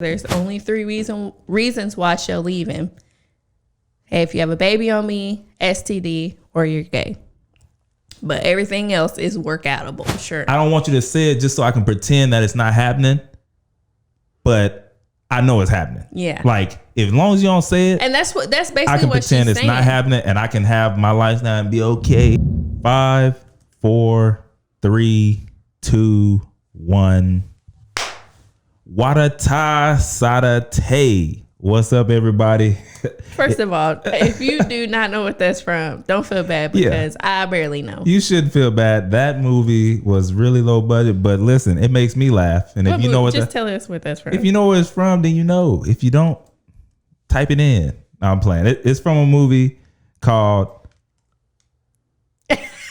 There's only three reasons why she'll leave him. Hey, if you have a baby on me, STD, or you're gay. But everything else is workoutable, sure. I don't want you to say it just so I can pretend that it's not happening. But I know it's happening. Yeah. Like, as long as you don't say it. And that's basically I can what she's pretend it's saying. not happening and I can have my lifestyle and be okay. 5, 4, 3, 2, 1. Wadata Sada Tay. What's up, everybody? First of all, if you do not know what that's from, don't feel bad because I barely know. You shouldn't feel bad. That movie was really low budget, but listen, it makes me laugh. And if you know what, just tell us what that's from. If you know where it's from, then you know. If you don't, type it in. No, I'm playing. It's from a movie called.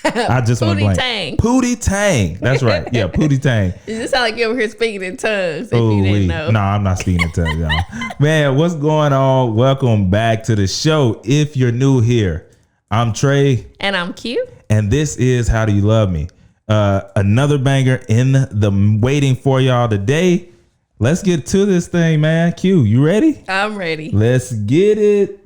I just went blank. Pootie Tang. That's right. Yeah, Pootie Tang. Does it sound like you're over here speaking in tongues? If you didn't know. No, I'm not speaking in tongues, y'all. Man, what's going on? Welcome back to the show. If you're new here, I'm Trey. And I'm Q. And this is How Do You Love Me? Another banger in the waiting for y'all today. Let's get to this thing, man. Q, you ready? I'm ready. Let's get it.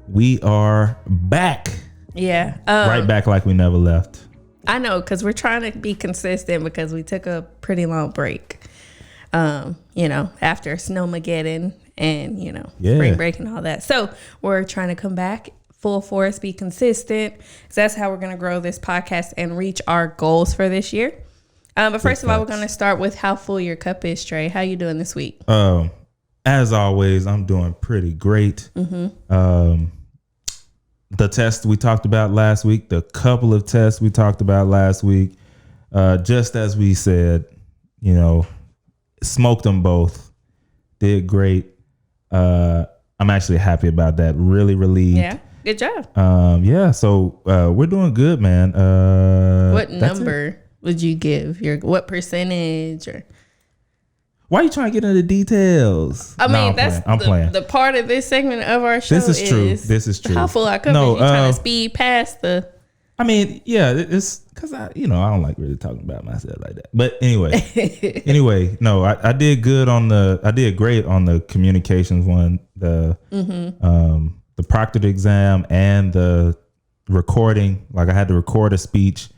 We are back. Yeah. Right back like we never left. I know, because we're trying to be consistent because we took a pretty long break. After Snowmageddon and, spring break and all that. So we're trying to come back full force, be consistent. So that's how we're going to grow this podcast and reach our goals for this year. But first of all, we're going to start with how full your cup is, Trey. How you doing this week? As always, I'm doing pretty great. Mm-hmm. The test we talked about last week, the couple of tests we talked about last week, just as we said, smoked them both, did great. I'm actually happy about that. Really relieved. Yeah, good job. So we're doing good, man. What number would you give? What percentage? Or why are you trying to get into the details? I'm playing. The part of this segment of our show. This is true. How full our cup is? You trying to speed past the. It's because I don't like really talking about myself like that. But anyway, no, I did good I did great on the communications one, the proctored exam and the recording. Like I had to record a speech.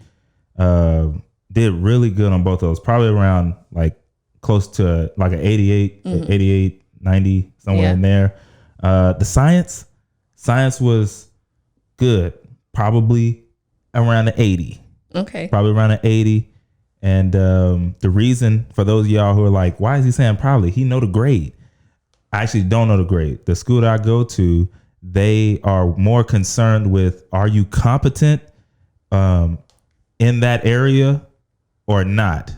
Did really good on both of those. Probably around like close to like an 88, 88, 90, somewhere in there. The science was good. Probably around the 80. Okay. Probably around an 80. And the reason for those of y'all who are like, why is he saying probably? He know the grade. I actually don't know the grade. The school that I go to, they are more concerned with, are you competent in that area or not?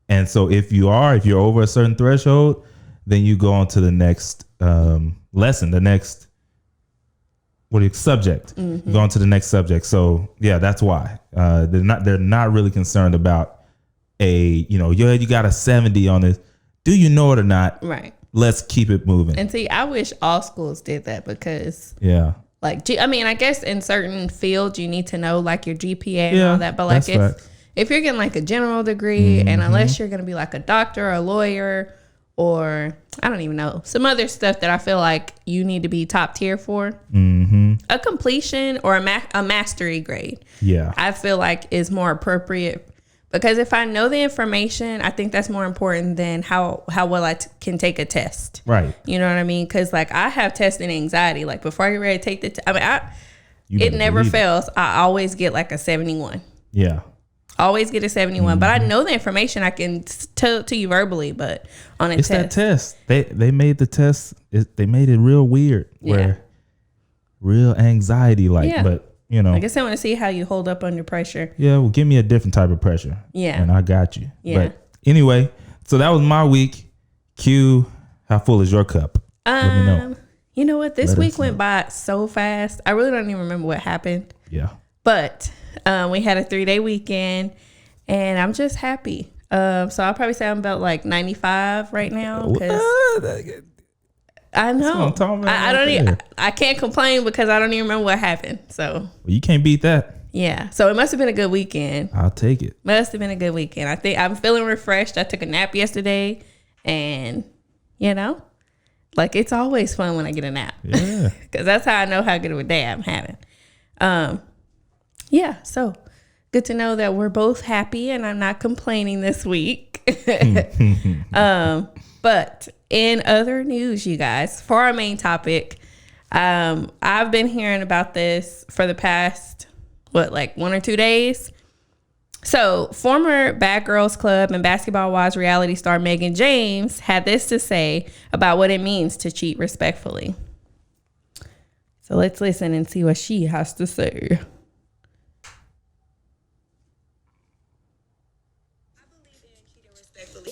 And so if you're over a certain threshold, then you go on to the next lesson, the next subject. Mm-hmm. Go on to the next subject. So yeah, that's why they're not really concerned about you got a 70 on this. Do you know it or not? Right. Let's keep it moving. And see, I wish all schools did that because I guess in certain fields you need to know like your GPA and all that. But like if you're getting like a general degree and unless you're going to be like a doctor or a lawyer or I don't even know, some other stuff that I feel like you need to be top tier for, a completion or a mastery grade, I feel like is more appropriate because if I know the information, I think that's more important than how well I can take a test. Right. You know what I mean? Because like I have testing anxiety. Like before I get ready to take the test, it never fails. I always get like a 71. Yeah. Always get a 71, but I know the information. I can tell it to you verbally, but on a test. It's that test. They made the test. They made it real weird, where real anxiety like. Yeah. But I guess I want to see how you hold up under pressure. Yeah, well, give me a different type of pressure. Yeah, and I got you. Yeah. But anyway, so that was my week. Q, how full is your cup? Let me know. You know what? This week went by so fast. I really don't even remember what happened. Yeah. But we had a 3-day weekend and I'm just happy. So I'll probably say I'm about like 95 right now. I know. That's what I'm talking about. I don't even, I can't complain because I don't even remember what happened. So well, you can't beat that. Yeah. So it must have been a good weekend. I'll take it. Must have been a good weekend. I think I'm feeling refreshed. I took a nap yesterday, and like it's always fun when I get a nap. Yeah. Because that's how I know how good of a day I'm having. Yeah. So good to know that we're both happy and I'm not complaining this week. But in other news, you guys, for our main topic, I've been hearing about this for the past, 1 or 2 days. So former Bad Girls Club and Basketball Wives reality star Megan James had this to say about what it means to cheat respectfully. So let's listen and see what she has to say.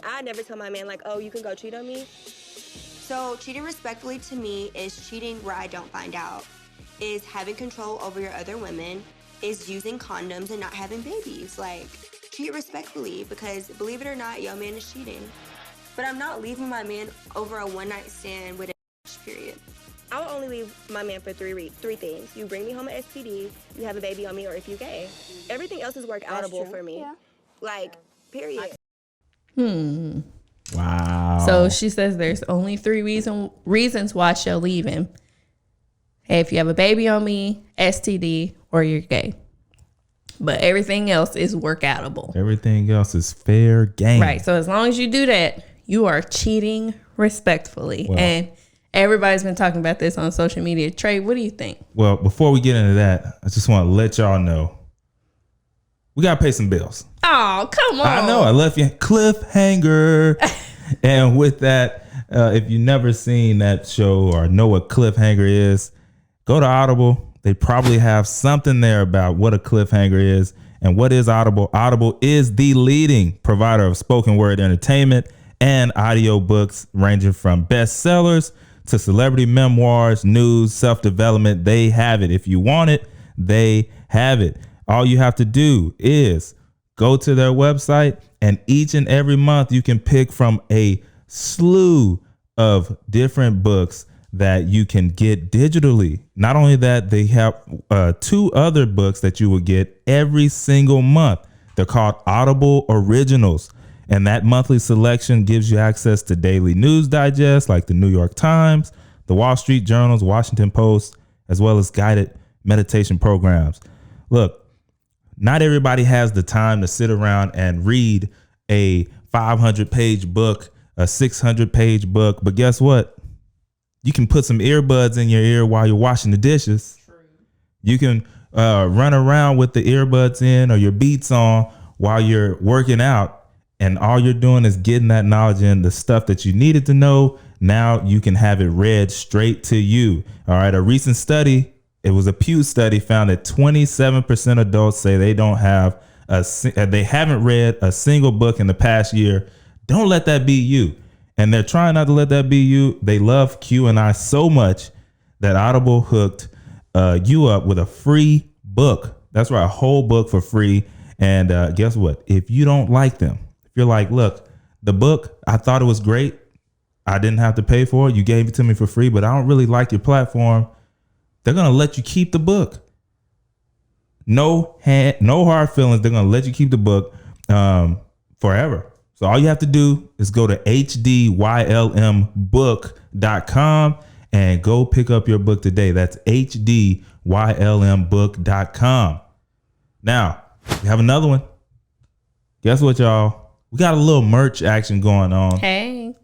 I never tell my man, oh, you can go cheat on me. So cheating respectfully to me is cheating where I don't find out, is having control over your other women, is using condoms and not having babies. Cheat respectfully, because believe it or not, your man is cheating. But I'm not leaving my man over a one-night stand with a period. I will only leave my man for three things. You bring me home an STD, you have a baby on me, or if you're gay. Everything else is work-outable for me. Yeah. Period. Wow. So she says there's only 3 reasons why she'll leave him. Hey, if you have a baby on me, STD, or you're gay. But everything else is work-outable. Everything else is fair game. Right. So as long as you do that, you are cheating respectfully. Well, and everybody's been talking about this on social media. Trey, what do you think? Well, before we get into that, I just want to let y'all know we got to pay some bills. Oh, come on. I know. I left you cliffhanger. And with that, if you've never seen that show or know what cliffhanger is, go to Audible. They probably have something there about what a cliffhanger is. And what is Audible? Audible is the leading provider of spoken word entertainment and audiobooks, ranging from bestsellers to celebrity memoirs, news, self-development. They have it. If you want it, they have it. All you have to do is go to their website, and each and every month you can pick from a slew of different books that you can get digitally. Not only that, they have 2 other books that you will get every single month. They're called Audible Originals. And that monthly selection gives you access to daily news digests like the New York Times, the Wall Street Journal's, Washington Post, as well as guided meditation programs. Look, not everybody has the time to sit around and read a 500-page book, a 600-page book. But guess what? You can put some earbuds in your ear while you're washing the dishes. True. You can run around with the earbuds in or your beats on while you're working out. And all you're doing is getting that knowledge in, the stuff that you needed to know. Now you can have it read straight to you. All right. A recent study, it was a Pew study, found that 27% of adults say they haven't read a single book in the past year. Don't let that be you. And they're trying not to let that be you. They love Q and I so much that Audible hooked you up with a free book. That's right, a whole book for free. And guess what? If you don't like them, if you're like, look, the book, I thought it was great. I didn't have to pay for it. You gave it to me for free, but I don't really like your platform. They're going to let you keep the book. No hard feelings. They're going to let you keep the book forever. So all you have to do is go to HDYLMbook.com and go pick up your book today. That's HDYLMbook.com. Now, we have another one. Guess what, y'all? We got a little merch action going on. Hey.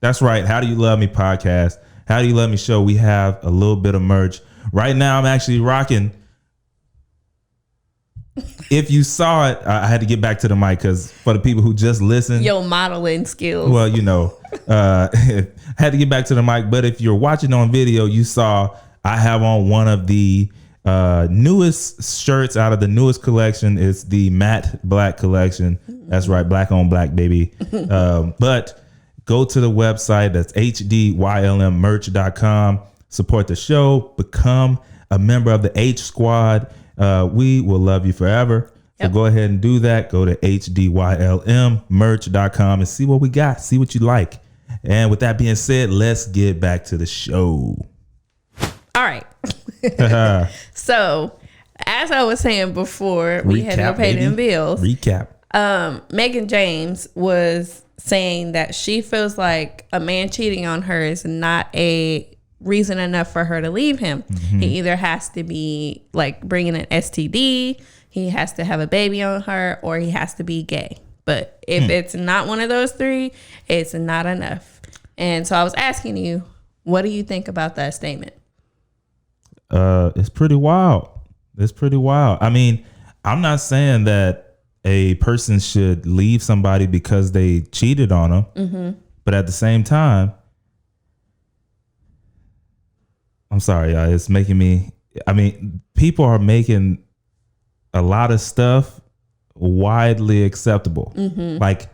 That's right. How Do You Love Me podcast. How Do You Love Me show. We have a little bit of merch. Right now, I'm actually rocking. If you saw it, I had to get back to the mic because for the people who just listened. Your modeling skills. Well, had to get back to the mic. But if you're watching on video, you saw I have on one of the newest shirts out of the newest collection. It's the matte black collection. That's right. Black on black, baby. But go to the website. That's HDYLMmerch.com. Support the show. Become a member of the H Squad. We will love you forever. So go ahead and do that. Go to HDYLMmerch.com and see what we got. See what you like. And with that being said, let's get back to the show. All right. So, as I was saying before, we had to pay them bills. Recap. Megan James was saying that she feels like a man cheating on her is not a reason enough for her to leave him. Mm-hmm. He either has to be like bringing an STD, he has to have a baby on her, or he has to be gay. But if it's not one of those three, it's not enough. And so I was asking you, what do you think about that statement? It's pretty wild. It's pretty wild. I mean, I'm not saying that a person should leave somebody because they cheated on them. Mm-hmm. But at the same time, I'm sorry, y'all, it's making me, I mean, people are making a lot of stuff widely acceptable. Mm-hmm. Like,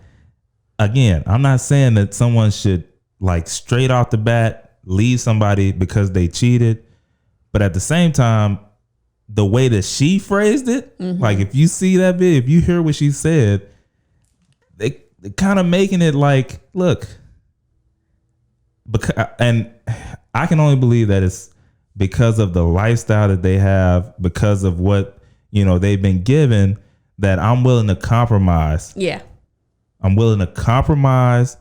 again, I'm not saying that someone should like straight off the bat leave somebody because they cheated. But at the same time, the way that she phrased it, like if you see that bit, if you hear what she said, they're kind of making it like, look, because, and I can only believe that it's because of the lifestyle that they have, because of what, you know, they've been given, that I'm willing to compromise. Yeah. I'm willing to compromise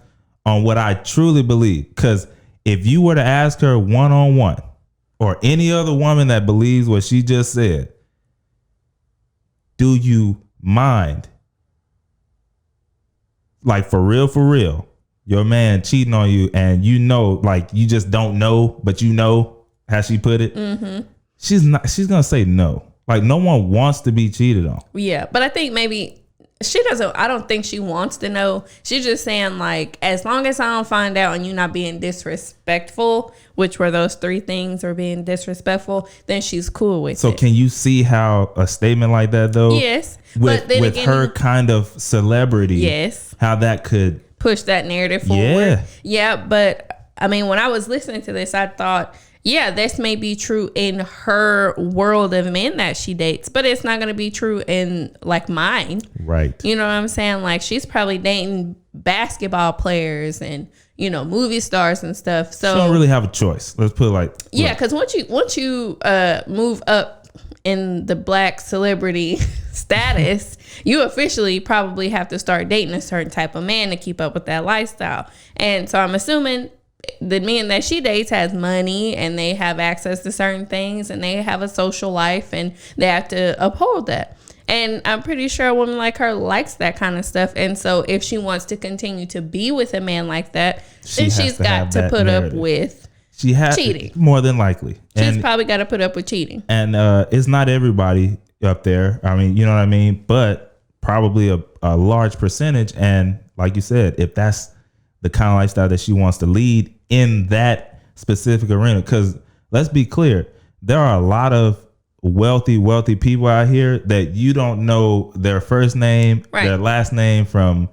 on what I truly believe. Because if you were to ask her one-on-one, or any other woman that believes what she just said, do you mind? Like for real, your man cheating on you and you know, like you just don't know, but you know how she put it. Mm-hmm. She's going to say no. Like no one wants to be cheated on. Yeah. But I think maybe I don't think she wants to know. She's just saying like, as long as I don't find out and you're not being disrespectful, which were those three things, or being disrespectful, then she's cool with it. So can you see how a statement like that though? Yes. With her kind of celebrity. Yes. How that could push that narrative forward. Yeah. But I mean, when I was listening to this, I thought, yeah, this may be true in her world of men that she dates, but it's not going to be true in like mine. Right. You know what I'm saying? Like she's probably dating basketball players and, you know, movie stars and stuff. So she don't really have a choice. Let's put it like, yeah, because once you move up in the black celebrity status, you officially probably have to start dating a certain type of man to keep up with that lifestyle. And so I'm assuming the men that she dates has money and they have access to certain things and they have a social life and they have to uphold that. And I'm pretty sure a woman like her likes that kind of stuff. And so if she wants to continue to be with a man like that, then she's got to put up with cheating. More than likely. She's probably got to put up with cheating. And it's not everybody up there. I mean, you know what I mean? But probably a large percentage. And like you said, if that's the kind of lifestyle that she wants to lead in that specific arena, because let's be clear, there are a lot of wealthy people out here that you don't know their first name, their last name from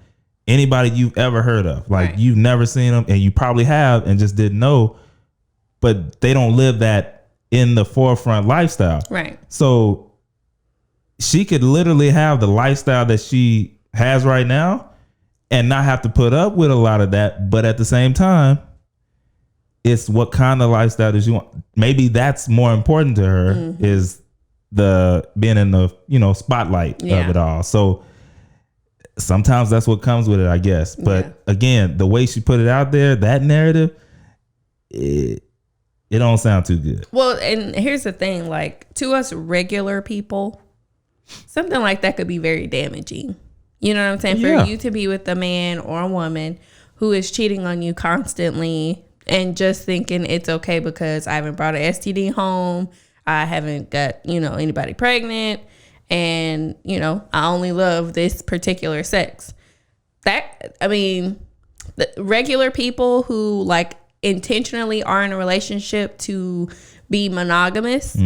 anybody you've ever heard of. Like you've never seen them, and you probably have and just didn't know, but they don't live that in the forefront lifestyle. Right. So she could literally have the lifestyle that she has right now and not have to put up with a lot of that. But at the same time, it's what kind of lifestyle does you want? Maybe that's more important to her, is the being in the, you know, spotlight of it all. So sometimes that's what comes with it, I guess. But again, the way she put it out there, that narrative, it don't sound too good. Well, and here's the thing, like to us regular people, something like that could be very damaging. You know what I'm saying? For you to be with a man or a woman who is cheating on you constantly and just thinking it's okay because I haven't brought an STD home, I haven't got, you know, anybody pregnant, and, you know, I only love this particular sex. That, I mean, the regular people who like intentionally are in a relationship to be monogamous,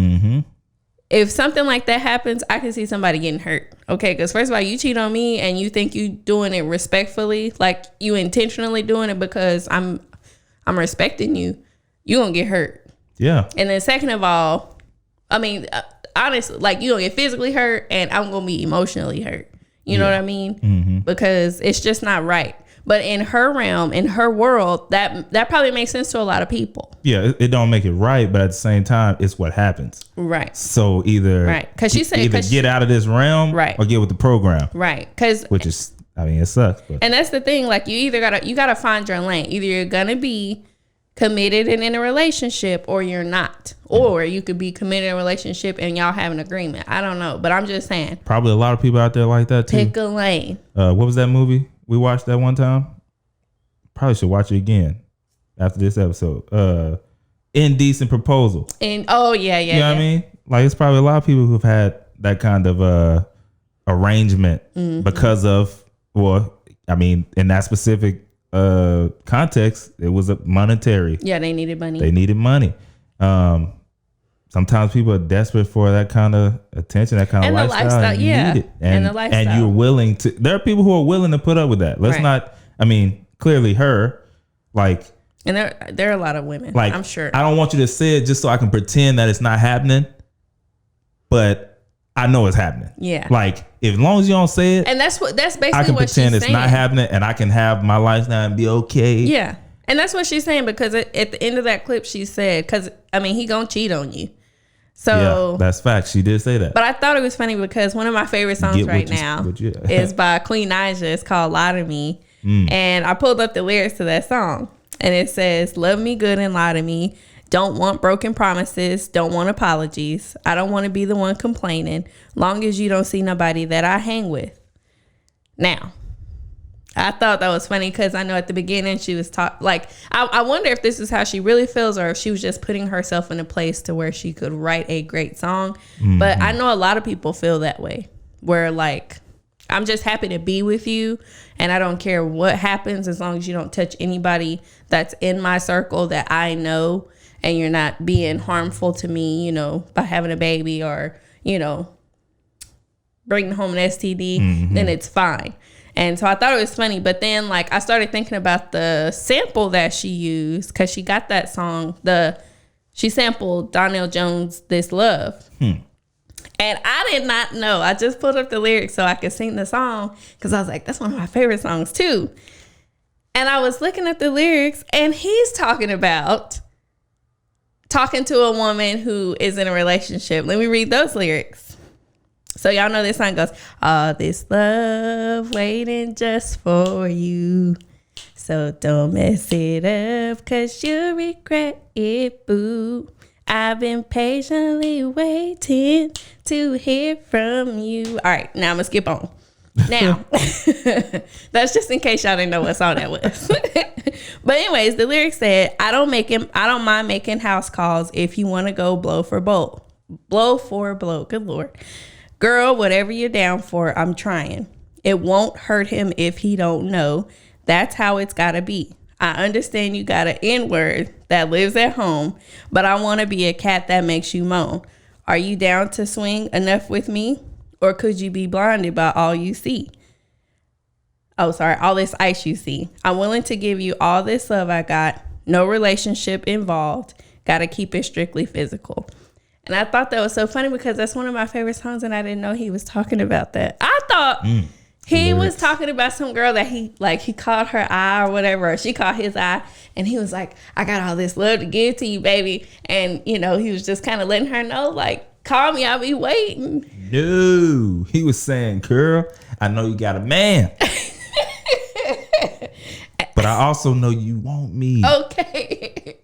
if something like that happens, I can see somebody getting hurt. Okay, because first of all, you cheat on me and you think you doing it respectfully, like you intentionally doing it because I'm respecting you, you gonna get hurt. Yeah. And then second of all, I mean, honestly, like you gonna get physically hurt and I'm gonna be emotionally hurt. You know what I mean? Because it's just not right. But in her realm, in her world, that probably makes sense to a lot of people. Yeah, it don't make it right, but at the same time, it's what happens. Right. So either because she said get out of this realm, right, or get with the program, right? Which is, I mean, it sucks. But. And that's the thing. Like, you either gotta find your lane. Either you're gonna be committed and in a relationship, or you're not. Or you could be committed in a relationship and y'all have an agreement. I don't know, but I'm just saying. Probably a lot of people out there like that too. Pick a lane. What was that movie we watched that one time? Probably should watch it again after this episode. Indecent Proposal. And you know what I mean? Like, it's probably a lot of people who've had that kind of arrangement because of, well, I mean, in that specific context, it was a monetary. Yeah, they needed money. They needed money. Sometimes people are desperate for that kind of attention, that kind of lifestyle. And you need it. And the lifestyle. And you're willing to. There are people who are willing to put up with that. Let's not. I mean, clearly her, like. And there are a lot of women. Like, I'm sure. I don't want you to say it just so I can pretend that it's not happening, but I know it's happening. Yeah. Like, as long as you don't say it, and that's basically I can what pretend she's it's not happening, and I can have my lifestyle and be okay. Yeah. And that's what she's saying, because at the end of that clip, she said, because, I mean, he gonna cheat on you. So yeah, that's fact. She did say that. But I thought it was funny because one of my favorite songs right now is by Queen Naija. It's called Lie to Me. And I pulled up the lyrics to that song. And it says, love me good and lie to me. Don't want broken promises. Don't want apologies. I don't want to be the one complaining. Long as you don't see nobody that I hang with. Now, I thought that was funny because I know at the beginning she was like, I wonder if this is how she really feels, or if she was just putting herself in a place to where she could write a great song. But I know a lot of people feel that way, where like, I'm just happy to be with you, and I don't care what happens as long as you don't touch anybody that's in my circle that I know, and you're not being harmful to me, you know, by having a baby or, you know, bringing home an STD, then it's fine. And so I thought it was funny, but then like I started thinking about the sample that she used, because she got that song, she sampled Donnell Jones' This Love. And I did not know. I just pulled up the lyrics so I could sing the song, because I was like, that's one of my favorite songs too. And I was looking at the lyrics, and he's talking about talking to a woman who is in a relationship. Let me read those lyrics. So y'all know this song goes, all this love waiting just for you. So don't mess it up, 'cause you'll regret it, boo. I've been patiently waiting to hear from you. All right, now I'm gonna skip on. Now, that's just in case y'all didn't know what song that was. But anyways, the lyrics said, I don't mind making house calls if you want to go blow for blow. Blow for blow. Good Lord. Girl, whatever you're down for, I'm trying. It won't hurt him if he don't know. That's how it's gotta be. I understand you got an N-word that lives at home, but I want to be a cat that makes you moan. Are you down to swing enough with me? Or could you be blinded by all you see? Oh, sorry, all this ice you see. I'm willing to give you all this love I got. No relationship involved. Got to keep it strictly physical. And I thought that was so funny because that's one of my favorite songs, and I didn't know he was talking about that. I thought... He was talking about some girl that he called her eye or whatever, or she called his eye, and he was like, I got all this love to give to you, baby. And, you know, he was just kind of letting her know, like, call me, I'll be waiting. No, he was saying, girl, I know you got a man. But I also know you want me. Okay.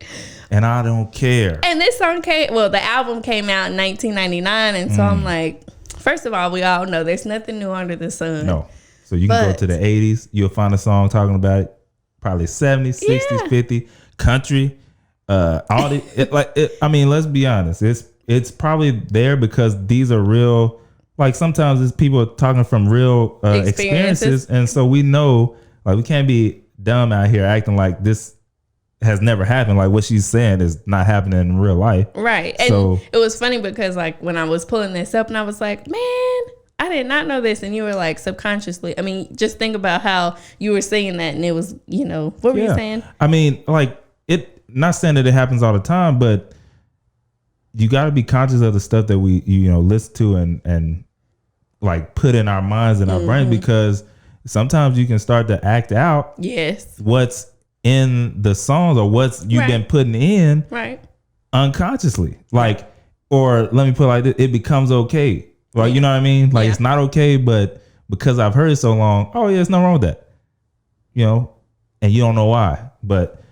And I don't care. And this song the album came out in 1999, and so I'm like... First of all, we all know there's nothing new under the sun. No. So you can go to the 80s. You'll find a song talking about it. Probably 70s, 60s, 50s. Country. All the, I mean, let's be honest. It's probably there because these are real. Like sometimes it's people talking from real experiences. And so we know, like, we can't be dumb out here acting like this has never happened. Like what she's saying is not happening in real life. Right. And so, it was funny because like when I was pulling this up and I was like, man, I did not know this. And you were like subconsciously, I mean, just think about how you were saying that and it was, you know, what were you saying? I mean, like not saying that it happens all the time, but you got to be conscious of the stuff that we, you know, listen to and like put in our minds and our brains, because sometimes you can start to act out what's in the songs or what's you've been putting in unconsciously. Like, or let me put it like this, it becomes okay. Like, you know what I mean? Like, it's not okay, but because I've heard it so long, oh yeah, there's nothing wrong with that. You know, and you don't know why. But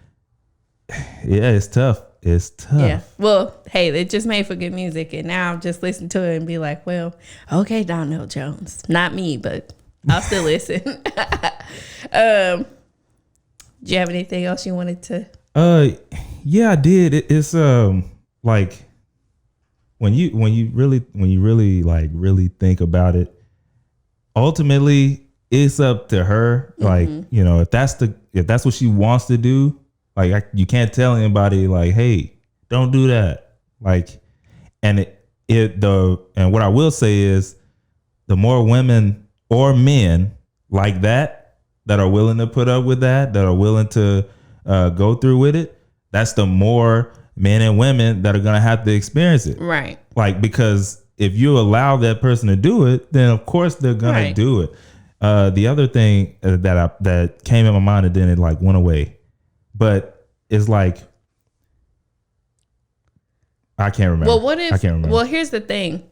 yeah, it's tough. It's tough. Yeah. Well, hey, it just made for good music. And now I'm just listening to it and be like, well, okay, Donnell Jones. Not me, but I'll still listen. Do you have anything else you wanted to? Yeah, I did. It's like when you really like really think about it, ultimately it's up to her. Like, you know, if that's what she wants to do, like you can't tell anybody like, hey, don't do that. Like, and and what I will say is the more women or men like that are willing to put up with that are willing to go through with it, that's the more men and women that are going to have to experience it. Right. Like, because if you allow that person to do it, then of course they're going to do it. The other thing that came in my mind and then it like went away, but it's like, I can't remember. Well, I can't remember. Well, here's the thing.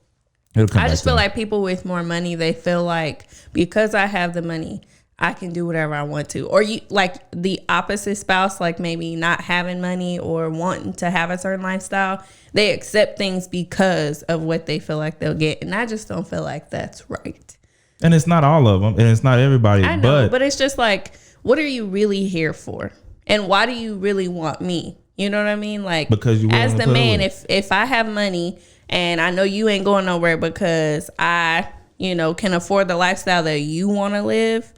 I just feel like people with more money, they feel like because I have the money, I can do whatever I want to. Or you like the opposite spouse, like maybe not having money or wanting to have a certain lifestyle, they accept things because of what they feel like they'll get. And I just don't feel like that's right. And it's not all of them, and it's not everybody. I know, but it's just like, what are you really here for? And why do you really want me? You know what I mean? Like, because you as the man, if I have money and I know you ain't going nowhere because I, you know, can afford the lifestyle that you want to live,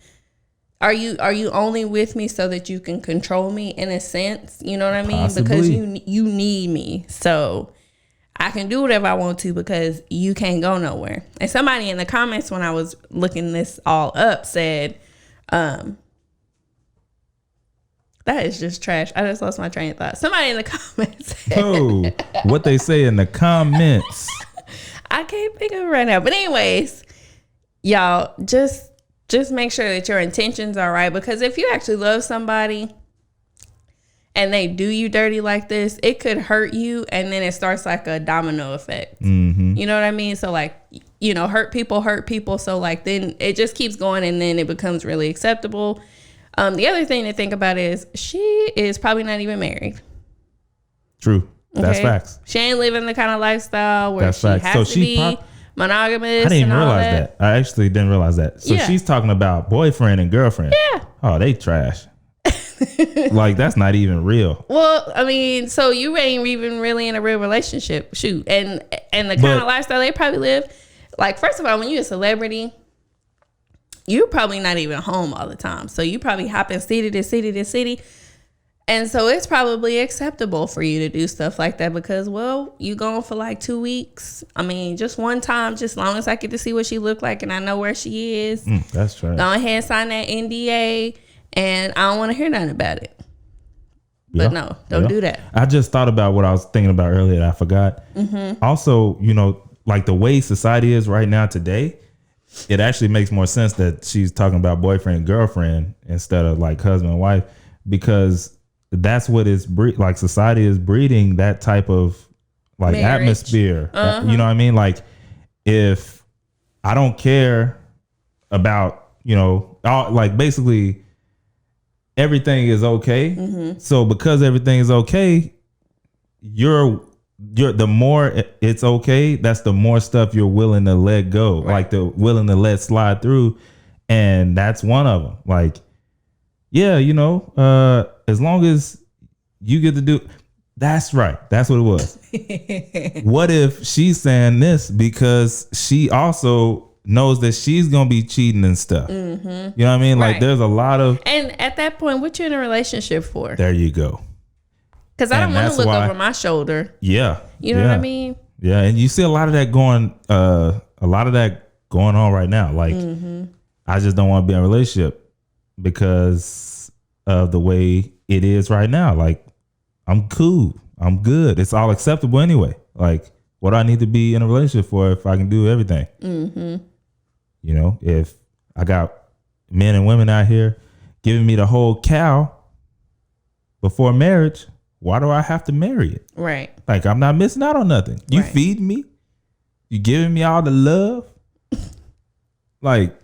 are you only with me so that you can control me in a sense? You know what I mean? Possibly. Because you need me. So I can do whatever I want to because you can't go nowhere. And somebody in the comments when I was looking this all up said, that is just trash. I just lost my train of thought. Somebody in the comments said, what they say in the comments. I can't think of it right now. But anyways, y'all, just make sure that your intentions are right. Because if you actually love somebody and they do you dirty like this, it could hurt you. And then it starts like a domino effect. Mm-hmm. You know what I mean? So like, you know, hurt people. So like then it just keeps going and then it becomes really acceptable. The other thing to think about is she is probably not even married. True. That's facts. She ain't living the kind of lifestyle where she has to be monogamous. I didn't even realize that. I actually didn't realize that. So she's talking about boyfriend and girlfriend. Yeah. Oh, they trash. Like, that's not even real. Well, I mean, so you ain't even really in a real relationship. Shoot. And the kind of lifestyle they probably live. Like, first of all, when you're a celebrity, you're probably not even home all the time. So you probably hopping city to city to city. And so it's probably acceptable for you to do stuff like that because, well, you going for like 2 weeks. I mean, just one time, just as long as I get to see what she look like and I know where she is. That's right. Go ahead and sign that NDA and I don't want to hear nothing about it. But no, don't do that. I just thought about what I was thinking about earlier that I forgot. Mm-hmm. Also, you know, like the way society is right now today, it actually makes more sense that she's talking about boyfriend and girlfriend instead of like husband and wife, because that's what is like society is breeding that type of like marriage atmosphere. You know what I mean? Like if I don't care about, you know, like basically everything is okay. Mm-hmm. So because everything is okay, you're the more it's okay, that's the more stuff you're willing to let go, right. Like the willing to let slide through. And that's one of them. Like, yeah, you know, as long as you get to do, that's right. That's what it was. What if she's saying this because she also knows that she's going to be cheating and stuff. Mm-hmm. You know what I mean? Like there's a lot of. And at that point, what you in a relationship for? There you go. Because I don't want to look over my shoulder. Yeah. You know what I mean? Yeah. And you see a lot of that going on right now. Like, I just don't want to be in a relationship because of the way it is right now. Like, I'm cool. I'm good. It's all acceptable anyway. Like, what do I need to be in a relationship for if I can do everything? Mm-hmm. You know, if men and women out here giving me the whole cow before marriage, why do I have to marry it? Right. Like, I'm not missing out on nothing. You right. feeding me. You giving me all the love. Like,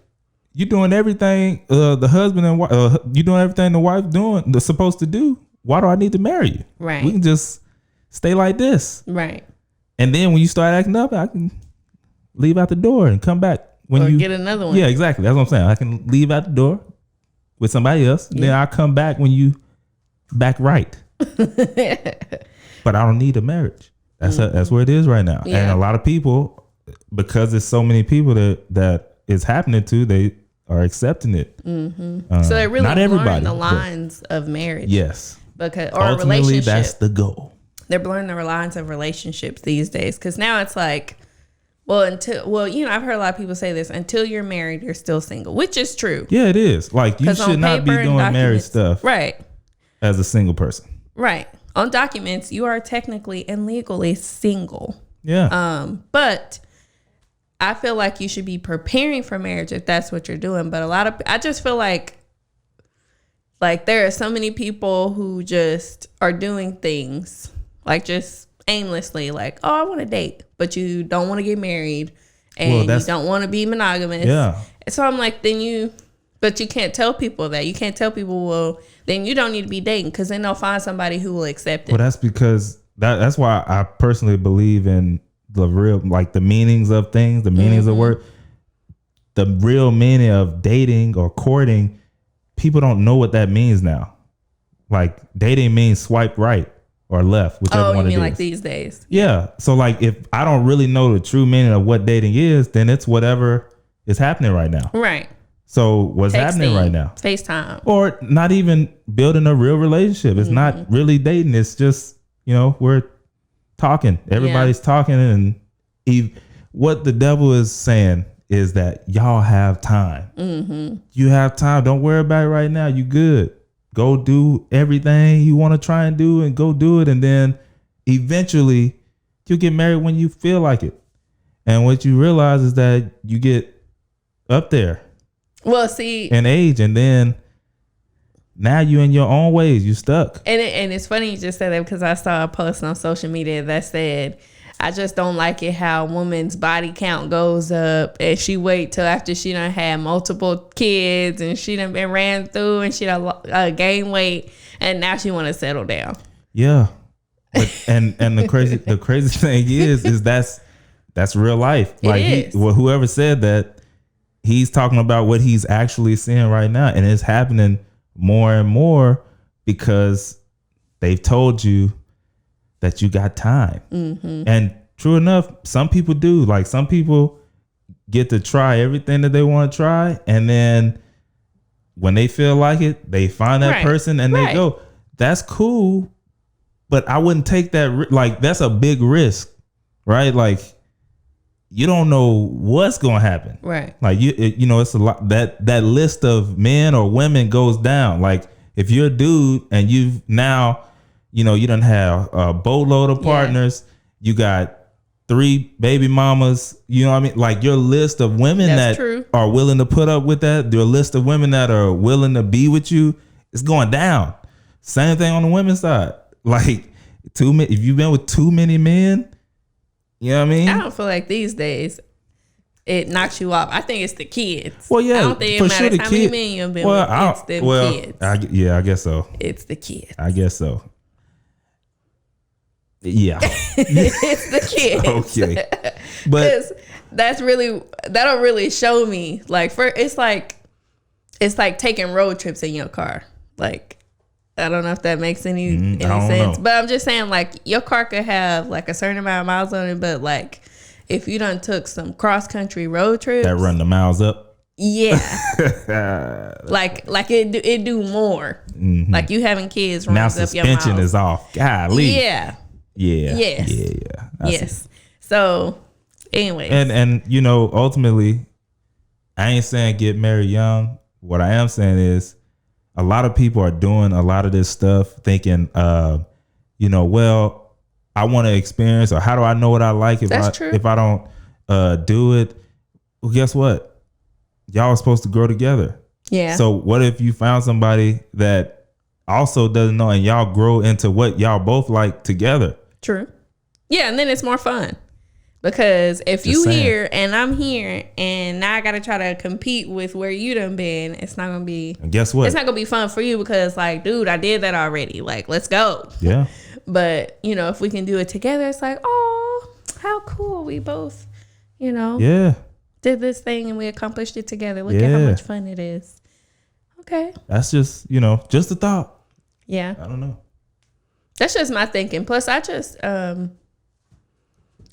you doing everything the husband and wife, you doing everything the wife doing, they're supposed to do. Why do I need to marry you? Right. We can just stay like this. Right. And then when you start acting up, I can leave out the door and come back. When or you get another one. Yeah, exactly. That's what I'm saying. I can leave out the door with somebody else. Yeah. Then I'll come back when you back right. But I don't need a marriage. That's where it is right now. Yeah. And a lot of people, because there's so many people that it's happening to, they are accepting it. Mm-hmm. So they're really not everybody, blurring the lines of marriage. Yes. Because ultimately, a relationship. That's the goal. They're blurring the lines of relationships these days. Because now it's like, I've heard a lot of people say this, until you're married, you're still single, which is true. Yeah, it is. Like, you should not be doing married stuff. Right. As a single person. Right. On documents, you are technically and legally single. Yeah. But I feel like you should be preparing for marriage if that's what you're doing. But I just feel like there are so many people who just are doing things like just aimlessly, like, oh, I want to date, but you don't want to get married and you don't want to be monogamous. Yeah. So I'm like, but you can't tell people that. You can't tell people, well, then you don't need to be dating, because then they'll find somebody who will accept it. Well, that's because that's why I personally believe in the real, like, the meanings of things, the meanings of word, the real meaning of dating or courting. People don't know what that means now. Like, dating means swipe right or left, whichever one it is. Oh, you mean like these days? Yeah. So, like, if I don't really know the true meaning of what dating is, then it's whatever is happening right now. Right. So what's happening right now? FaceTime. Or not even building a real relationship. It's not really dating. It's just, we're talking. Everybody's talking. And what the devil is saying is that y'all have time. Mm-hmm. You have time. Don't worry about it right now. You good. Go do everything you want to try and do, and go do it. And then eventually you'll get married when you feel like it. And what you realize is that you get up there. Well, see, in age, and then now you in your own ways. You stuck. And it's funny you just said that, because I saw a post on social media that said, I just don't like it how a woman's body count goes up and she wait till after she done had multiple kids and she done been ran through and she done gained weight, and now she want to settle down. Yeah, but, and the crazy thing is that's real life. Like, whoever said that. He's talking about what he's actually seeing right now. And it's happening more and more because they've told you that you got time. Mm-hmm. And true enough, some people do. Like, some people get to try everything that they want to try. And then when they feel like it, they find that person and they go. That's cool. But I wouldn't take that. Like, that's a big risk, right? Like, you don't know what's going to happen. Right. Like, it's a lot that list of men or women goes down. Like, if you're a dude and you've now, you done have a boatload of partners, you got 3 baby mamas, you know what I mean? Like, your list of women are willing to put up with that, your list of women that are willing to be with you, is going down. Same thing on the women's side. Like, if you've been with too many men, you know what I mean? I don't feel like these days it knocks you off. I think it's the kids. Well, yeah, I don't think it matters how many men you've been with. It's the kids. I guess so. It's the kids. I guess so. Yeah. It's the kids. Okay. But that'll really show me. Like, it's like taking road trips in your car. Like, I don't know if that makes any sense, but I'm just saying, like, your car could have like a certain amount of miles on it, but like, if you done took some cross country road trips that run the miles up, like it do more. Mm-hmm. Like, you having kids runs now up your miles. Suspension is off. Golly. Yeah. Yes. So anyway, and ultimately, I ain't saying get married young. What I am saying is, a lot of people are doing a lot of this stuff thinking, well, I want to experience, or how do I know what I like if I don't do it? Well, guess what? Y'all are supposed to grow together. Yeah. So what if you found somebody that also doesn't know and y'all grow into what y'all both like together? True. Yeah, and then it's more fun. Because if just you saying. Here and I'm here and now I got to try to compete with where you done been, it's not going to be. And guess what? It's not going to be fun for you because like, dude, I did that already. Like, let's go. Yeah. But, you know, if we can do it together, it's like, oh, how cool. We both, you know, did this thing and we accomplished it together. Look at how much fun it is. Okay. That's just, you know, just a thought. Yeah. I don't know. That's just my thinking. Plus, I just,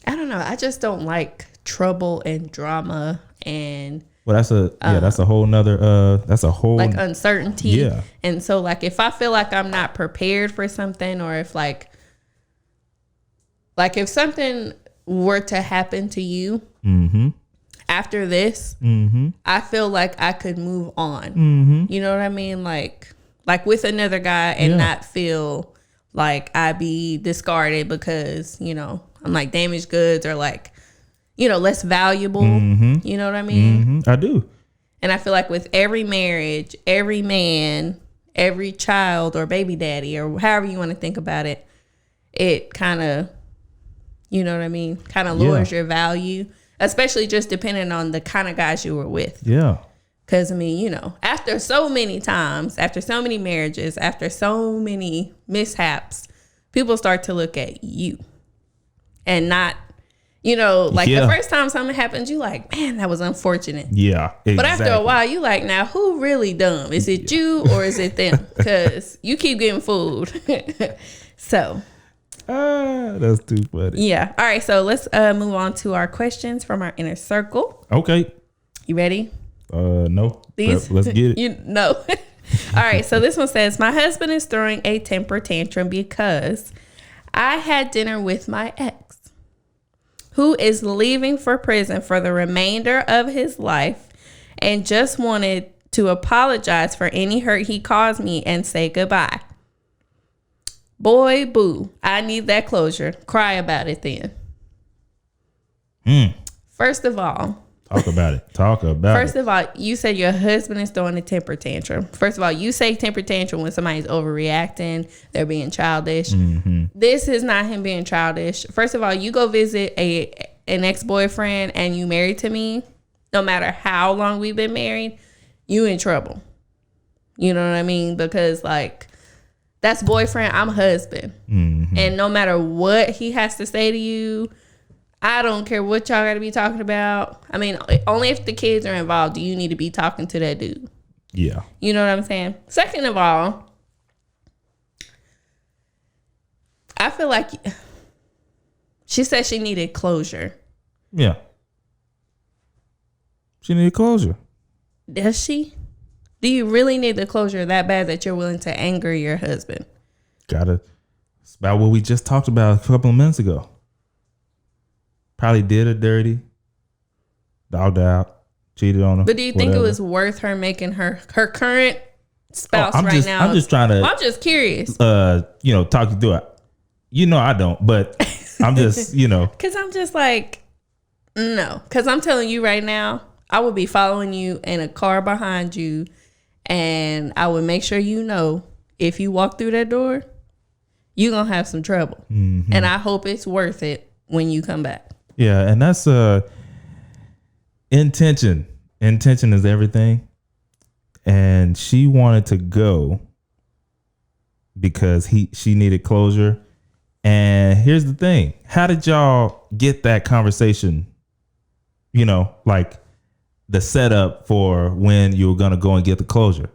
I don't know. I just don't like trouble and drama and. Well, that's a whole nother, that's a whole. Like uncertainty. Yeah. And so like, if I feel like I'm not prepared for something or if like if something were to happen to you after this, I feel like I could move on. You know what I mean? Like with another guy and not feel like I'd be discarded because, you know, I'm like damaged goods or like, you know, less valuable. You know what I mean? I do. And I feel like with every marriage, every man, every child or baby daddy or however you want to think about it, it kind of, you know what I mean? Kind of lowers your value, especially just depending on the kind of guys you were with. Yeah. Because, I mean, you know, after so many times, after so many marriages, after so many mishaps, people start to look at you. And not, you know, like the first time something happens, you like, man, that was unfortunate. Yeah, exactly. But after a while, you like, now who really dumb? Is it you or is it them? Because you keep getting fooled. So. That's too funny. Yeah. All right. So let's move on to our questions from our inner circle. Okay. You ready? No. Let's get it. No. All right. So this one says, my husband is throwing a temper tantrum because I had dinner with my ex, who is leaving for prison for the remainder of his life and just wanted to apologize for any hurt he caused me and say goodbye. Boy, boo, I need that closure. Cry about it then. First of all. Talk about it. First of all, you said your husband is throwing a temper tantrum. First of all, you say temper tantrum when somebody's overreacting, they're being childish. This is not him being childish. First of all, you go visit an ex-boyfriend and you married to me, no matter how long we've been married, you in trouble. You know what I mean? Because like, that's boyfriend, I'm husband. And no matter what he has to say to you, I don't care what y'all got to be talking about. I mean, only if the kids are involved do you need to be talking to that dude. Yeah. You know what I'm saying? Second of all, I feel like she said she needed closure. Yeah. She needed closure. Does she? Do you really need the closure that bad that you're willing to anger your husband? It's about what we just talked about a couple of minutes ago. Probably did her dirty, dogged out, cheated on her. But do you think it was worth her making her current spouse now? I'm just trying to. Well, I'm just curious. Talk you through it. You know I don't, but I'm just, Because I'm just like, no. Because I'm telling you right now, I would be following you in a car behind you, and I would make sure you know if you walk through that door, you're gonna have some trouble, and I hope it's worth it when you come back. Yeah, and that's intention. Intention is everything. And she wanted to go because she needed closure. And here's the thing. How did y'all get that conversation? Like the setup for when you were going to go and get the closure.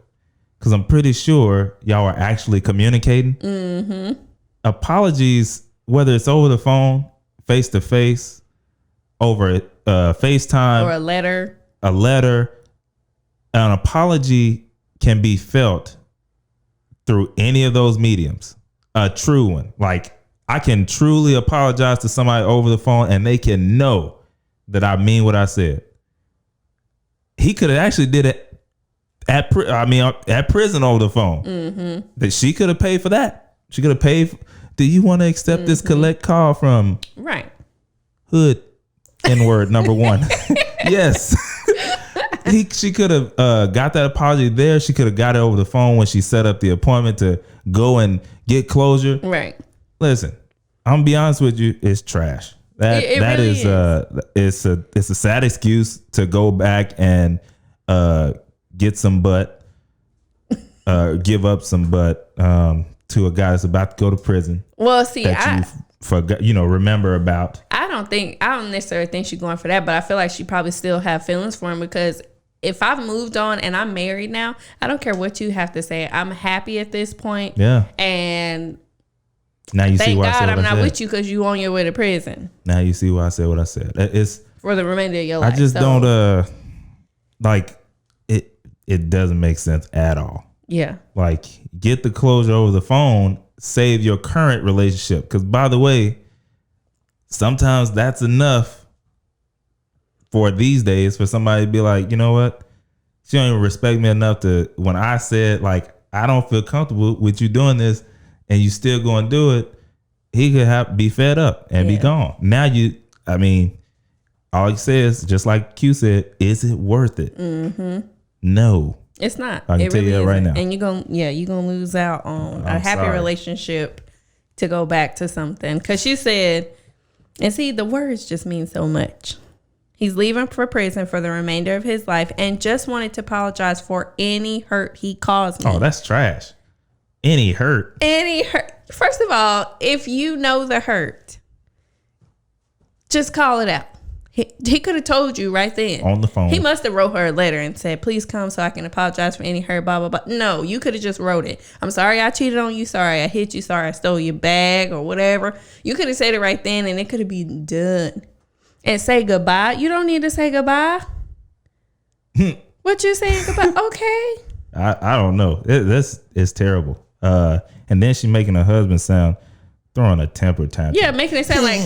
Because I'm pretty sure y'all were actually communicating. Apologies, whether it's over the phone, face to face, over FaceTime, or a letter, an apology can be felt through any of those mediums. A true one. Like, I can truly apologize to somebody over the phone and they can know that I mean what I said. He could have actually did it at prison over the phone. That she could have paid for that. She could have paid. Do you want to accept this collect call from hood N-word number 1? Yes. She could have got that apology there. She could have got it over the phone when she set up the appointment to go and get closure. Right. Listen, I'm gonna be honest with you. It's trash. That really is. It's a sad excuse to go back and get some butt, give up some butt to a guy that's about to go to prison. Well, see, you forgot, remember about. I don't necessarily think she's going for that, but I feel like she probably still have feelings for him, because if I've moved on and I'm married now, I don't care what you have to say. I'm happy at this point. Yeah. And now you see why I said what I said. I'm not with you because you on your way to prison. Now you see why I said what I said. It's for the remainder of your life. I just don't like it. It doesn't make sense at all. Yeah. Like, get the closure over the phone. Save your current relationship. Because, by the way, sometimes that's enough for these days for somebody to be like, you know what? She don't even respect me enough to, when I said, like, I don't feel comfortable with you doing this and you still going to do it, he could be fed up and be gone. Now all he says, just like Q said, is it worth it? Mm-hmm. No. It's not. I can tell you that right now. And you're gonna lose out on a happy relationship to go back to something. Because she said, and see, the words just mean so much. He's leaving for prison for the remainder of his life and just wanted to apologize for any hurt he caused me. Oh, that's trash. Any hurt. First of all, if you know the hurt, just call it out. He could have told you right then on the phone. He must have wrote her a letter and said, please come so I can apologize for any hurt, blah, blah, blah. No, you could have just wrote it. I'm sorry I cheated on you. Sorry I hit you. Sorry I stole your bag or whatever. You could have said it right then and it could have been done. And say goodbye. You don't need to say goodbye. What you saying goodbye? Okay. I don't know. This is terrible. And then she making her husband sound throwing a temper tantrum. Yeah, making it sound like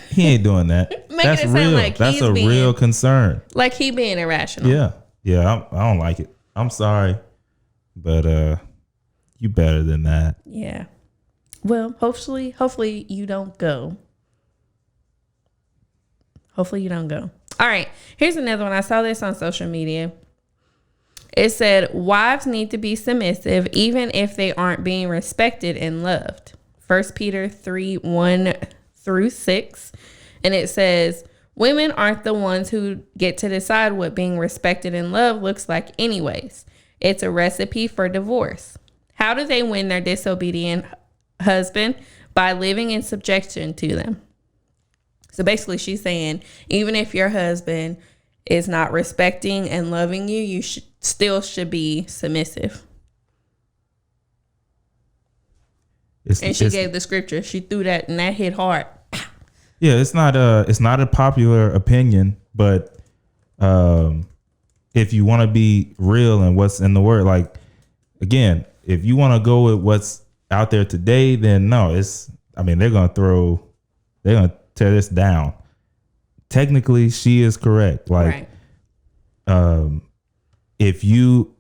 he ain't doing that. That's real. Like that's a real concern. Like he being irrational. Yeah. I don't like it. I'm sorry, but you better than that. Yeah. Well, hopefully you don't go. Hopefully you don't go. All right. Here's another one. I saw this on social media. It said, wives need to be submissive even if they aren't being respected and loved. 1 Peter 3:1-6. And it says, women aren't the ones who get to decide what being respected and loved looks like anyways. It's a recipe for divorce. How do they win their disobedient husband? By living in subjection to them. So basically she's saying, even if your husband is not respecting and loving you, you still should be submissive. And she gave the scripture. She threw that and that hit hard. Yeah, it's not a popular opinion, but if you want to be real and what's in the word, like, again, if you want to go with what's out there today, then no, they're gonna tear this down. Technically, she is correct. Like, right. If you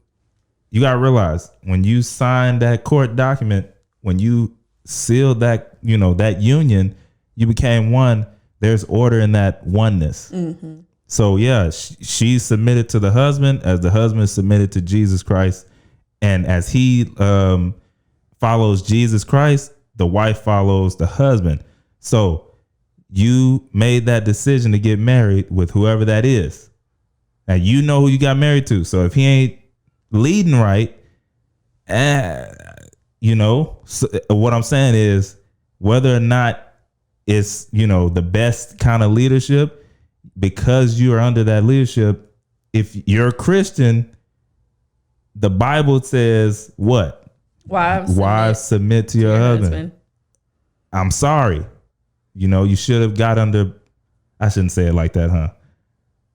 gotta realize when you sign that court document, when you sealed that, that union, you became one. There's order in that oneness. Mm-hmm. So yeah, she's submitted to the husband as the husband is submitted to Jesus Christ, and as he follows Jesus Christ, the wife follows the husband. So you made that decision to get married with whoever that is. Now you know who you got married to. So if he ain't leading right, so what I'm saying is whether or not it's, the best kind of leadership, because you are under that leadership, if you're a Christian, the Bible says what? Wives submit to your husband. I'm sorry. You should have got under, I shouldn't say it like that, huh?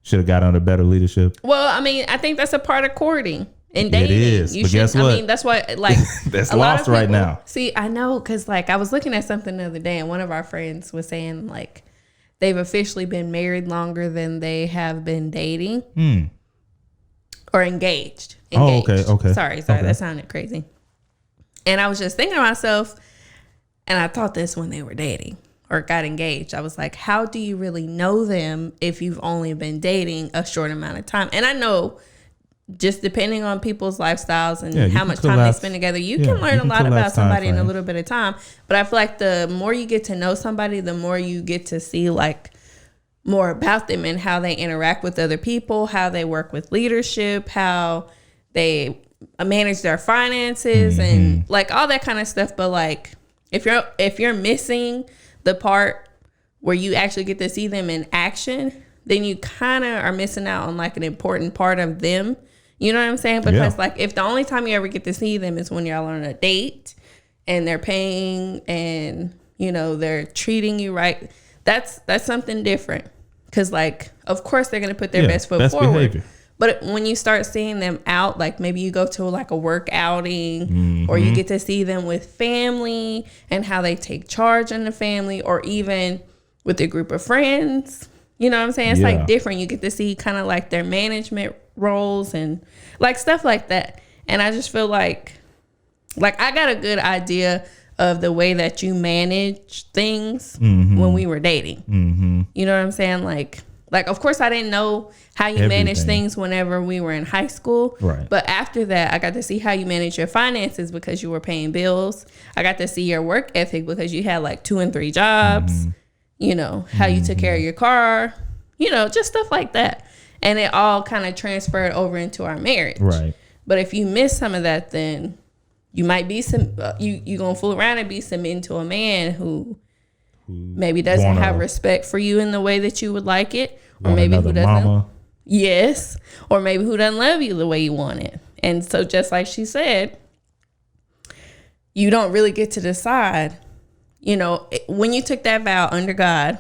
Should have got under better leadership. Well, I think that's a part of courting and dating. It is, but guess what? That's why, like, that's lost right now. See, I know, because, like, I was looking at something the other day, and one of our friends was saying, like, they've officially been married longer than they have been dating or engaged. Oh, okay. Sorry, that sounded crazy. And I was just thinking to myself, and I thought this when they were dating. or got engaged. I was like, how do you really know them if you've only been dating a short amount of time? And I know just depending on people's lifestyles and how much time they spend together, you can learn a lot about somebody in a little bit of time. But I feel like the more you get to know somebody, the more you get to see like more about them and how they interact with other people, how they work with leadership, how they manage their finances and like all that kind of stuff. But like if you're missing the part where you actually get to see them in action, then you kind of are missing out on like an important part of them. You know what I'm saying? Because like if the only time you ever get to see them is when y'all on a date and they're paying and you know they're treating you right, that's something different. Because like of course they're gonna put their best foot forward. Behavior. But when you start seeing them out, like maybe you go to like a work outing or you get to see them with family and how they take charge in the family or even with a group of friends, you know what I'm saying? It's like different. You get to see kind of like their management roles and like stuff like that. And I just feel like I got a good idea of the way that you manage things when we were dating. You know what I'm saying? Like of course I didn't know how you manage things whenever we were in high school. Right. But after that, I got to see how you manage your finances because you were paying bills. I got to see your work ethic because you had like 2 and 3 jobs. You know, how you took care of your car, you know, just stuff like that. And it all kind of transferred over into our marriage. Right. But if you miss some of that, then you might be you gonna fool around and be submitting to a man who maybe doesn't have respect for you in the way that you would like it, or maybe who doesn't. Yes, or maybe who doesn't love you the way you want it. And so, just like she said, you don't really get to decide. You know, when you took that vow under God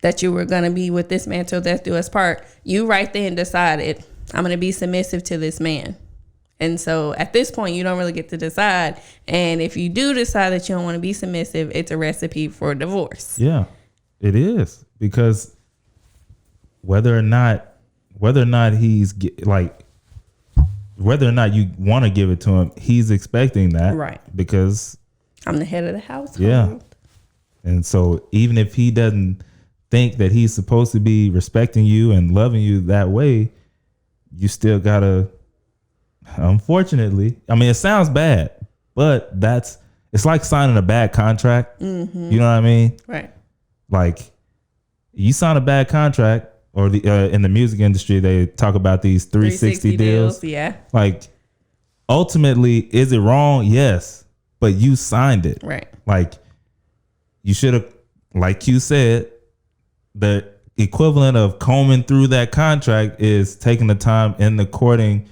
that you were going to be with this man till death do us part, you right then decided, I'm going to be submissive to this man. And so at this point, you don't really get to decide. And if you do decide that you don't want to be submissive, it's a recipe for divorce. Yeah, it is. Because whether or not he's like, whether or not you want to give it to him, he's expecting that. Right. Because I'm the head of the household. Yeah. And so even if he doesn't think that he's supposed to be respecting you and loving you that way, you still gotta, unfortunately, I mean, it sounds bad, but it's like signing a bad contract. You know what I mean? Right. Like you sign a bad contract, or in the music industry, they talk about these 360 deals. Yeah. Like ultimately, is it wrong? Yes. But you signed it. Right. Like you should have, like you said, the equivalent of combing through that contract is taking the time in the courting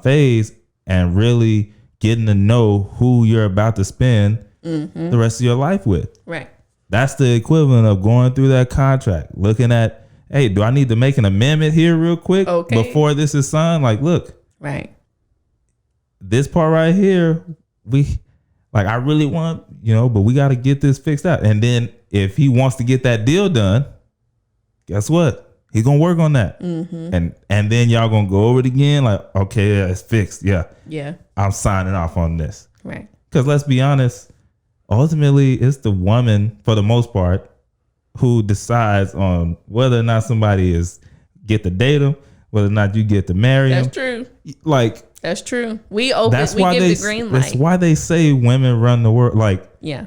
phase and really getting to know who you're about to spend the rest of your life with. Right. That's the equivalent of going through that contract, looking at, hey, do I need to make an amendment here real quick before this is signed? Like, look, right. This part right here, I really want, but we got to get this fixed out. And then if he wants to get that deal done, guess what? He's going to work on that. And then y'all going to go over it again. Like, okay, yeah, it's fixed. Yeah. Yeah. I'm signing off on this. Right. Because let's be honest, ultimately it's the woman for the most part who decides on whether or not somebody get to date them, whether or not you get to marry them. That's true. That's true. We give the green light. That's why they say women run the world. Like, yeah,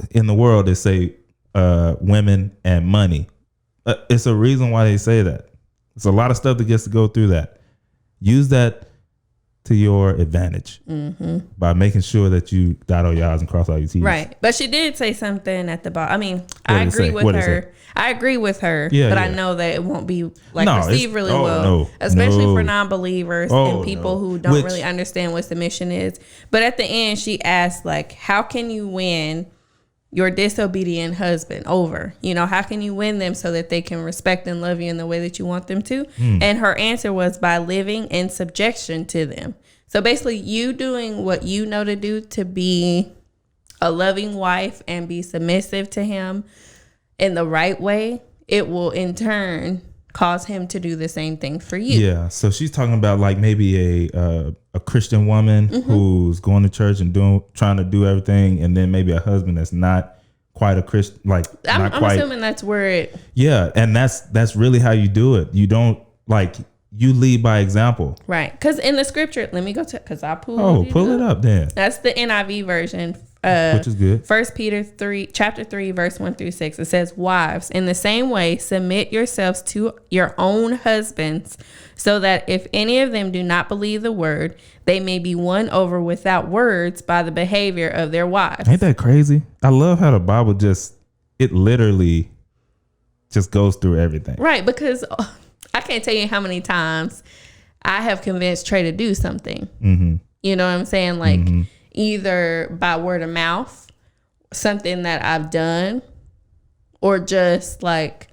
in the world they say women and money. It's a reason why they say that. It's a lot of stuff that gets to go through that. Use that to your advantage by making sure that you dot all your I's and cross all your T's. Right. But she did say something at the bottom. I mean, I agree with her. I agree with her, but I know that it won't be received really well, especially for non-believers and people who don't really understand what submission is. But at the end, she asked, like, how can you win your disobedient husband over? How can you win them so that they can respect and love you in the way that you want them to? And her answer was by living in subjection to them. So basically, you doing what you know to do to be a loving wife and be submissive to him in the right way, it will in turn cause him to do the same thing for you. Yeah. So she's talking about like maybe a Christian woman who's going to church and trying to do everything, and then maybe a husband that's not quite a Christian. Like I'm assuming that's where it. Yeah, and that's really how you do it. You don't like you lead by example, right? Because in the scripture, let me go to because I pull it up then. That's the NIV version. Which is good. 1 Peter 3, chapter 3, verse 1-6. It says, wives, in the same way, submit yourselves to your own husbands, so that if any of them do not believe the word, they may be won over without words by the behavior of their wives. Ain't that crazy? I love how the Bible it literally just goes through everything. Right, because I can't tell you how many times I have convinced Trey to do something. Mm-hmm. You know what I'm saying? Like, mm-hmm. either by word of mouth, something that I've done, or just like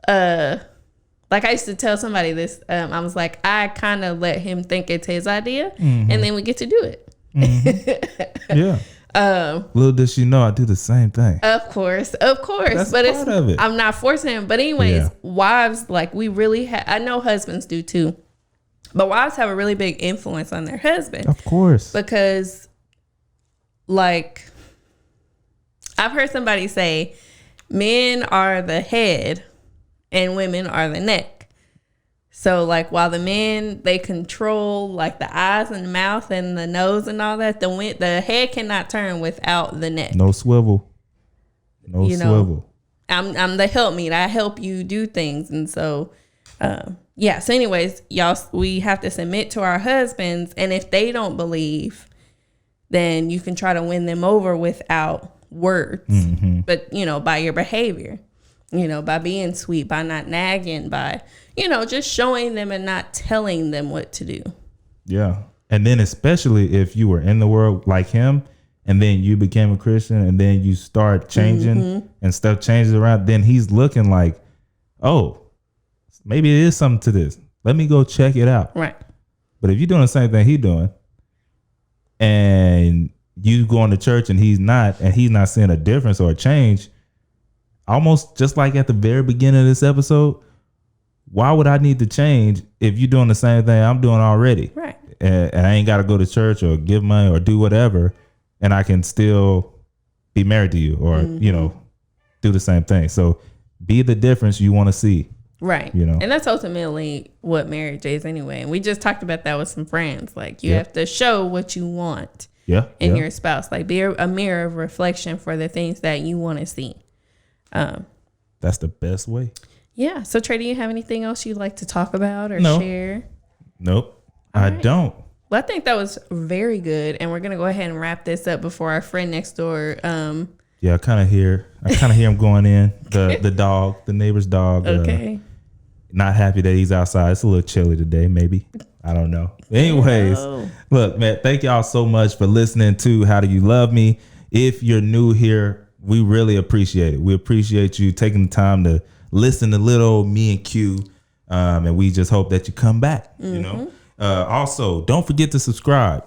I used to tell somebody this, I was like, I kind of let him think it's his idea, mm-hmm. and then we get to do it. Mm-hmm. Yeah. Little does she know I do the same thing. Of course. That's but it's part of it. I'm not forcing him. But anyways, wives, like we really I know husbands do too. But wives have a really big influence on their husband. Of course. Because, like, I've heard somebody say men are the head and women are the neck. So, like, while the men, they control, like, the eyes and the mouth and the nose and all that, the head cannot turn without the neck. No swivel. No swivel. I'm the helpmeet. I help you do things. And so... yeah. So anyways, y'all, we have to submit to our husbands. And if they don't believe, then you can try to win them over without words, mm-hmm. but by your behavior, by being sweet, by not nagging, by, just showing them and not telling them what to do. Yeah. And then especially if you were in the world like him and then you became a Christian and then you start changing mm-hmm. and stuff changes around, then he's looking like, oh, maybe it is something to this. Let me go check it out. Right. But if you're doing the same thing he's doing and you going to church and he's not seeing a difference or a change, almost just like at the very beginning of this episode, why would I need to change if you're doing the same thing I'm doing already? Right. And I ain't got to go to church or give money or do whatever, and I can still be married to you or, mm-hmm. Do the same thing. So be the difference you want to see. Right. And that's ultimately what marriage is anyway. And we just talked about that with some friends. Like you have to show what you want in your spouse. Like be a mirror of reflection for the things that you want to see. That's the best way. Yeah. So Trey, do you have anything else you'd like to talk about or share? Nope. I don't. Well, I think that was very good. And we're going to go ahead and wrap this up before our friend next door. Yeah, I kind of hear him going in. The neighbor's dog. Okay. Not happy that he's outside. It's a little chilly today, maybe. I don't know. Anyways, Look, man, thank y'all so much for listening to How Do You Love Me? If you're new here, we really appreciate it. We appreciate you taking the time to listen to little me and Q. And we just hope that you come back, mm-hmm. Also, don't forget to subscribe,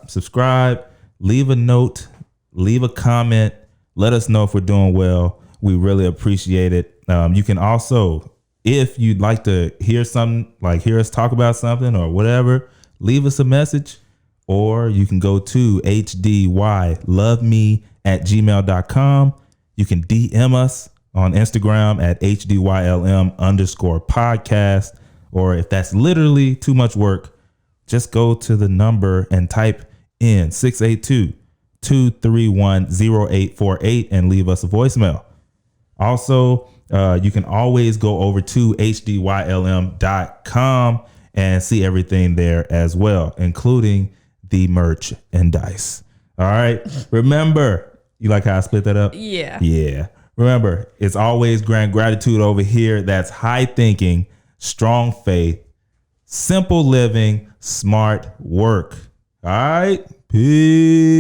leave a note, leave a comment. Let us know if we're doing well. We really appreciate it. You can also, if you'd like to hear something, like hear us talk about something or whatever, leave us a message, or you can go to HDYLoveme@gmail.com. You can DM us on Instagram at HDYLM_podcast. Or if that's literally too much work, just go to the number and type in 682-231-0848 and leave us a voicemail. Also, you can always go over to HDYLM.com and see everything there as well, including the merchandise. All right. Remember, you like how I split that up? Yeah. Yeah. Remember, it's always grand gratitude over here. That's high thinking, strong faith, simple living, smart work. All right. Peace.